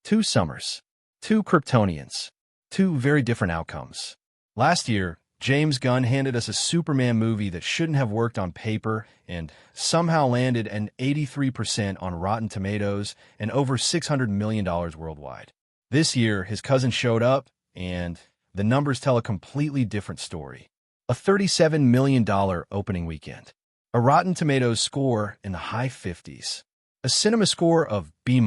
Two summers. Two Kryptonians. Two very different outcomes. Last year, James Gunn handed us a Superman movie that shouldn't have worked on paper and somehow landed an 83% on Rotten Tomatoes and over $600 million worldwide. This year, his cousin showed up, and the numbers tell a completely different story. A $37 million opening weekend. A Rotten Tomatoes score in the high 50s. A CinemaScore of B-,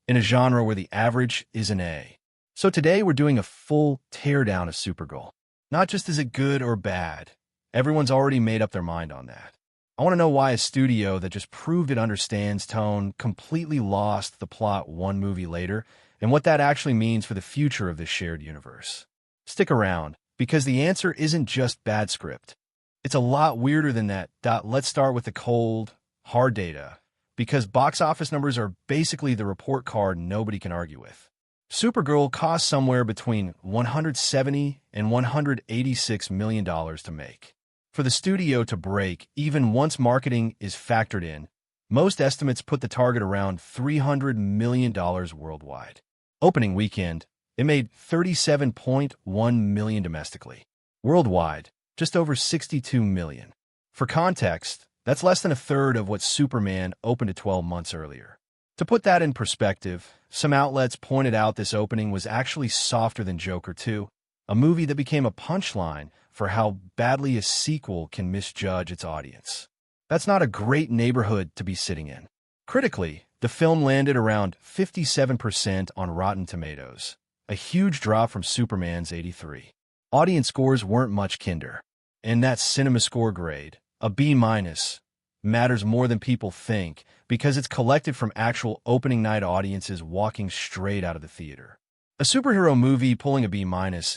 in a genre where the average is an A. So today we're doing a full teardown of Supergirl. Not just is it good or bad. Everyone's already made up their mind on that. I want to know why a studio that just proved it understands tone completely lost the plot one movie later, and what that actually means for the future of this shared universe. Stick around, because the answer isn't just bad script. It's a lot weirder than that. Let's start with the cold, hard data, because box office numbers are basically the report card nobody can argue with. Supergirl cost somewhere between $170 and $186 million to make. For the studio to break, even once marketing is factored in, most estimates put the target around $300 million worldwide. Opening weekend, it made $37.1 million domestically. Worldwide, just over $62 million. For context, that's less than a third of what Superman opened at 12 months earlier. To put that in perspective, some outlets pointed out this opening was actually softer than Joker 2, a movie that became a punchline for how badly a sequel can misjudge its audience. That's not a great neighborhood to be sitting in. Critically, the film landed around 57% on Rotten Tomatoes, a huge drop from Superman's 83. Audience scores weren't much kinder. And that CinemaScore grade, a B-, matters more than people think because it's collected from actual opening night audiences walking straight out of the theater. A superhero movie pulling a B-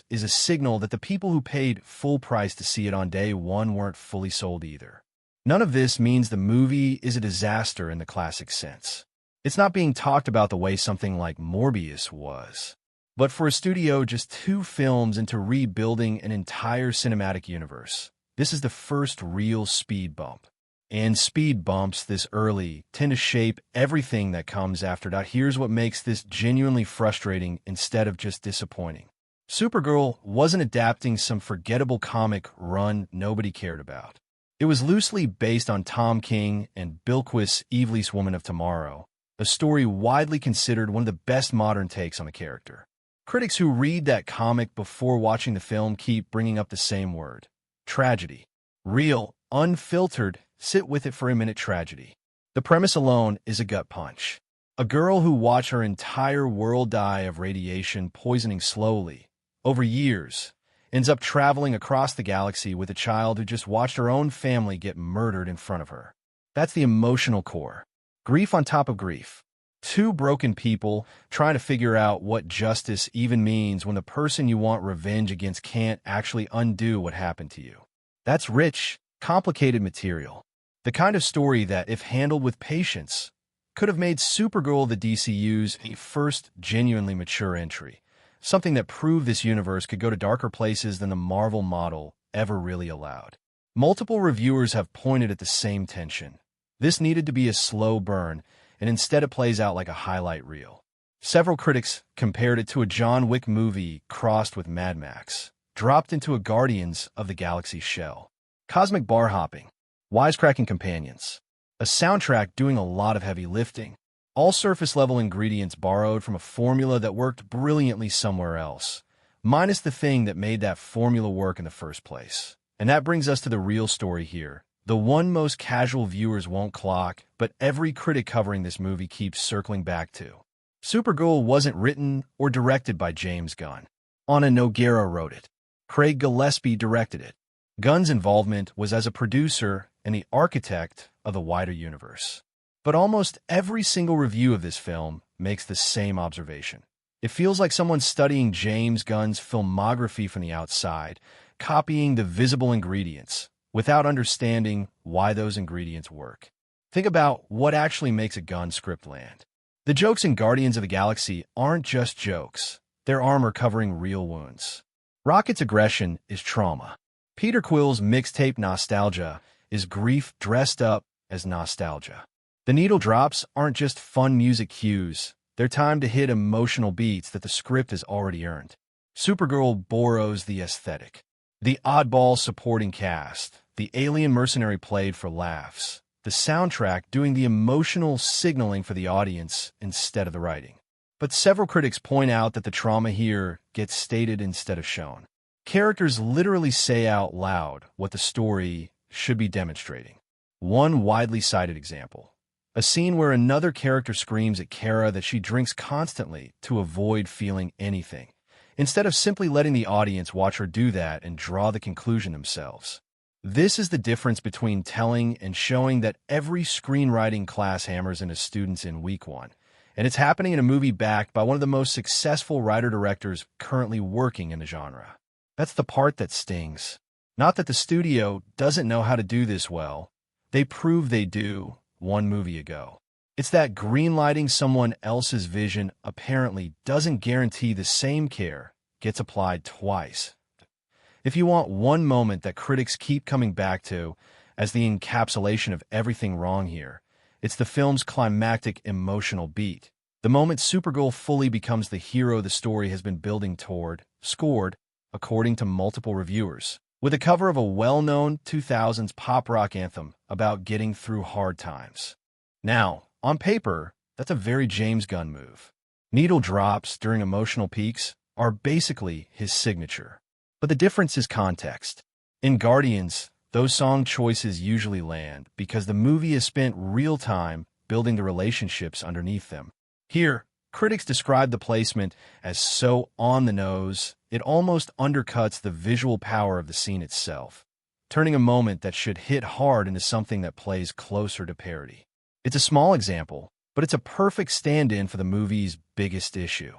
is a signal that the people who paid full price to see it on day one weren't fully sold either. None of this means the movie is a disaster in the classic sense. It's not being talked about the way something like Morbius was. But for a studio just 2 films into rebuilding an entire cinematic universe, this is the first real speed bump. And speed bumps this early tend to shape everything that comes after. Here's what makes this genuinely frustrating instead of just disappointing. Supergirl wasn't adapting some forgettable comic run nobody cared about. It was loosely based on Tom King and Bilquis Evely's Woman of Tomorrow, a story widely considered one of the best modern takes on the character. Critics who read that comic before watching the film keep bringing up the same word: tragedy. Real, unfiltered, sit with it for a minute tragedy. The premise alone is a gut punch. A girl who watched her entire world die of radiation poisoning slowly, over years, ends up traveling across the galaxy with a child who just watched her own family get murdered in front of her. That's the emotional core. Grief on top of grief. 2 broken people trying to figure out what justice even means when the person you want revenge against can't actually undo what happened to you. That's rich, complicated material. The kind of story that, if handled with patience, could have made Supergirl the DCU's first genuinely mature entry, something that proved this universe could go to darker places than the Marvel model ever really allowed. Multiple reviewers have pointed at the same tension. This needed to be a slow burn, and instead it plays out like a highlight reel. Several critics compared it to a John Wick movie crossed with Mad Max, dropped into a Guardians of the Galaxy shell. Cosmic bar hopping, wisecracking companions, a soundtrack doing a lot of heavy lifting, all surface-level ingredients borrowed from a formula that worked brilliantly somewhere else, minus the thing that made that formula work in the first place. And that brings us to the real story here, the one most casual viewers won't clock, but every critic covering this movie keeps circling back to. Supergirl wasn't written or directed by James Gunn. Ana Nogueira wrote it. Craig Gillespie directed it. Gunn's involvement was as a producer and the architect of the wider universe. But almost every single review of this film makes the same observation. It feels like someone studying James Gunn's filmography from the outside, copying the visible ingredients, without understanding why those ingredients work. Think about what actually makes a Gunn script land. The jokes in Guardians of the Galaxy aren't just jokes. They're armor covering real wounds. Rocket's aggression is trauma. Peter Quill's mixtape nostalgia is grief dressed up as nostalgia. The needle drops aren't just fun music cues. They're timed to hit emotional beats that the script has already earned. Supergirl borrows the aesthetic. The oddball supporting cast, the alien mercenary played for laughs, the soundtrack doing the emotional signaling for the audience instead of the writing. But several critics point out that the trauma here gets stated instead of shown. Characters literally say out loud what the story should be demonstrating. One widely cited example: a scene where another character screams at Kara that she drinks constantly to avoid feeling anything, instead of simply letting the audience watch her do that and draw the conclusion themselves. This is the difference between telling and showing that every screenwriting class hammers into students in week one. And it's happening in a movie backed by one of the most successful writer-directors currently working in the genre. That's the part that stings. Not that the studio doesn't know how to do this well. They proved they do one movie ago. It's that greenlighting someone else's vision apparently doesn't guarantee the same care gets applied twice. If you want one moment that critics keep coming back to as the encapsulation of everything wrong here, it's the film's climactic emotional beat. The moment Supergirl fully becomes the hero the story has been building toward, scored, according to multiple reviewers, with a cover of a well-known 2000s pop rock anthem about getting through hard times. Now, on paper, that's a very James Gunn move. Needle drops during emotional peaks are basically his signature. But the difference is context. In Guardians, those song choices usually land because the movie has spent real time building the relationships underneath them. Here, critics describe the placement as so on the nose, it almost undercuts the visual power of the scene itself, turning a moment that should hit hard into something that plays closer to parody. It's a small example, but it's a perfect stand-in for the movie's biggest issue.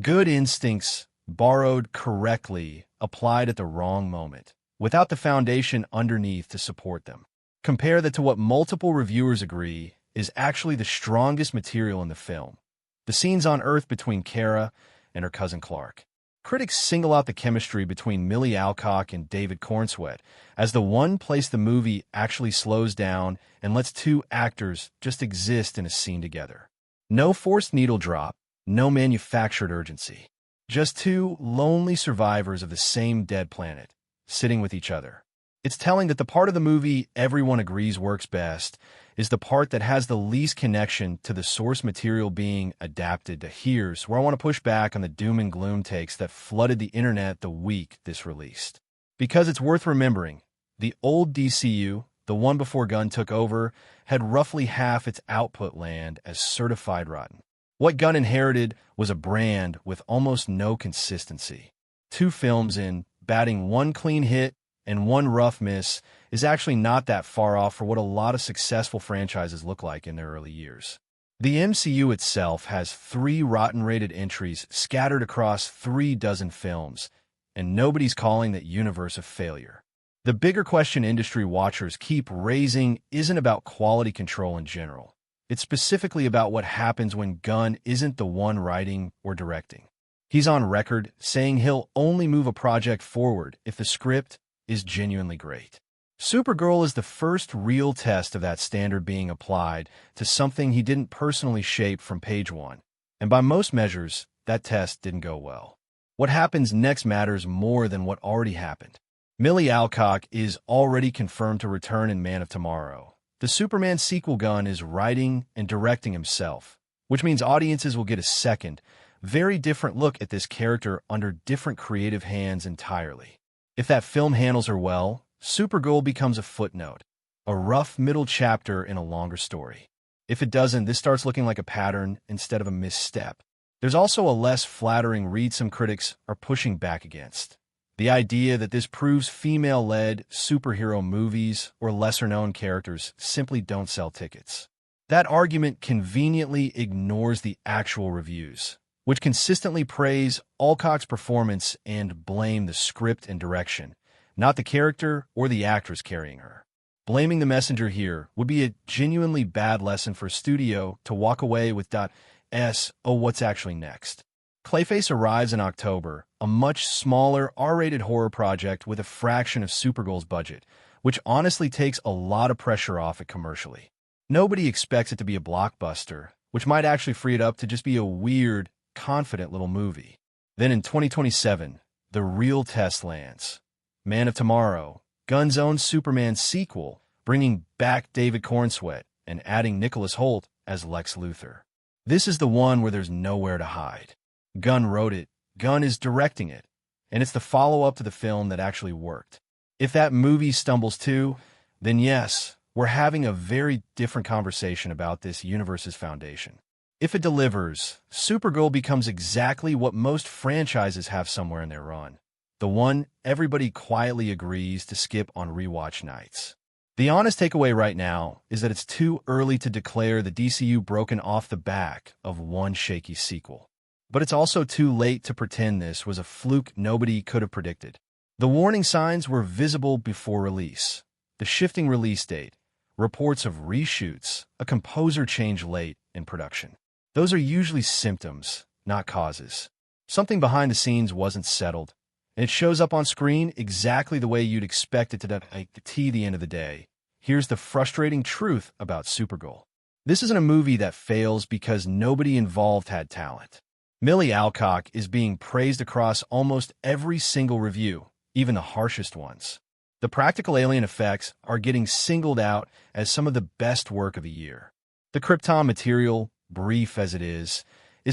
Good instincts, borrowed correctly, applied at the wrong moment, without the foundation underneath to support them. Compare that to what multiple reviewers agree is actually the strongest material in the film: the scenes on Earth between Kara and her cousin Clark. Critics single out the chemistry between Millie Alcock and David Cornsweet as the one place the movie actually slows down and lets two actors just exist in a scene together. No forced needle drop, no manufactured urgency. Just two lonely survivors of the same dead planet, sitting with each other. It's telling that the part of the movie everyone agrees works best is the part that has the least connection to the source material being adapted to. Here's where I want to push back on the doom and gloom takes that flooded the internet the week this released. Because it's worth remembering, the old DCU, the one before Gunn took over, had roughly half its output land as certified rotten. What Gunn inherited was a brand with almost no consistency. Two films in, batting one clean hit and one rough miss is actually not that far off for what a lot of successful franchises look like in their early years. The MCU itself has 3 rotten-rated entries scattered across 36 films, and nobody's calling that universe a failure. The bigger question industry watchers keep raising isn't about quality control in general. It's specifically about what happens when Gunn isn't the one writing or directing. He's on record saying he'll only move a project forward if the script is genuinely great. Supergirl is the first real test of that standard being applied to something he didn't personally shape from page one. And by most measures, that test didn't go well. What happens next matters more than what already happened. Millie Alcock is already confirmed to return in Man of Tomorrow. The Superman sequel Gunn is writing and directing himself, which means audiences will get a second, very different look at this character under different creative hands entirely. If that film handles her well, Supergirl becomes a footnote, a rough middle chapter in a longer story. If it doesn't, this starts looking like a pattern instead of a misstep. There's also a less flattering read some critics are pushing back against. The idea that this proves female-led superhero movies or lesser-known characters simply don't sell tickets. That argument conveniently ignores the actual reviews, which consistently praise Alcock's performance and blame the script and direction, not the character or the actress carrying her. Blaming the messenger here would be a genuinely bad lesson for a studio to walk away with oh, what's actually next? Clayface arrives in October, a much smaller R-rated horror project with a fraction of Supergirl's budget, which honestly takes a lot of pressure off it commercially. Nobody expects it to be a blockbuster, which might actually free it up to just be a weird, confident little movie. Then in 2027, the real test lands. Man of Tomorrow, Gunn's own Superman sequel, bringing back David Cornsweet and adding Nicholas Hoult as Lex Luthor. This is the one where there's nowhere to hide. Gunn wrote it, Gunn is directing it, and it's the follow-up to the film that actually worked. If that movie stumbles too, then yes, we're having a very different conversation about this universe's foundation. If it delivers, Supergirl becomes exactly what most franchises have somewhere in their run. The one everybody quietly agrees to skip on rewatch nights. The honest takeaway right now is that it's too early to declare the DCU broken off the back of one shaky sequel. But it's also too late to pretend this was a fluke nobody could have predicted. The warning signs were visible before release. The shifting release date, reports of reshoots, a composer change late in production. Those are usually symptoms, not causes. Something behind the scenes wasn't settled, and it shows up on screen exactly the way you'd expect it to at the end of the day. Here's the frustrating truth about Supergirl. This isn't a movie that fails because nobody involved had talent. Millie Alcock is being praised across almost every single review, even the harshest ones. The practical alien effects are getting singled out as some of the best work of the year. The Krypton material, brief as it is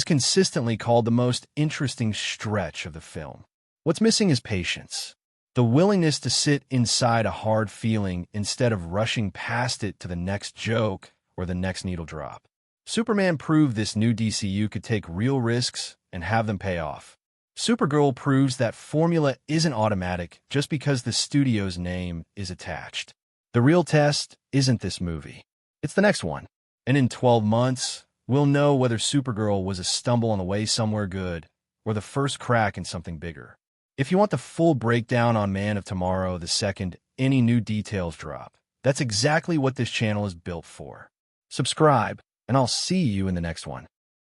consistently called the most interesting stretch of the film. What's missing is patience. The willingness to sit inside a hard feeling instead of rushing past it to the next joke or the next needle drop. Superman proved this new DCU could take real risks and have them pay off. Supergirl proves that formula isn't automatic just because the studio's name is attached. The real test isn't this movie. It's the next one. And in 12 months, we'll know whether Supergirl was a stumble on the way somewhere good or the first crack in something bigger. If you want the full breakdown on Man of Tomorrow the second any new details drop, that's exactly what this channel is built for. Subscribe, and I'll see you in the next one.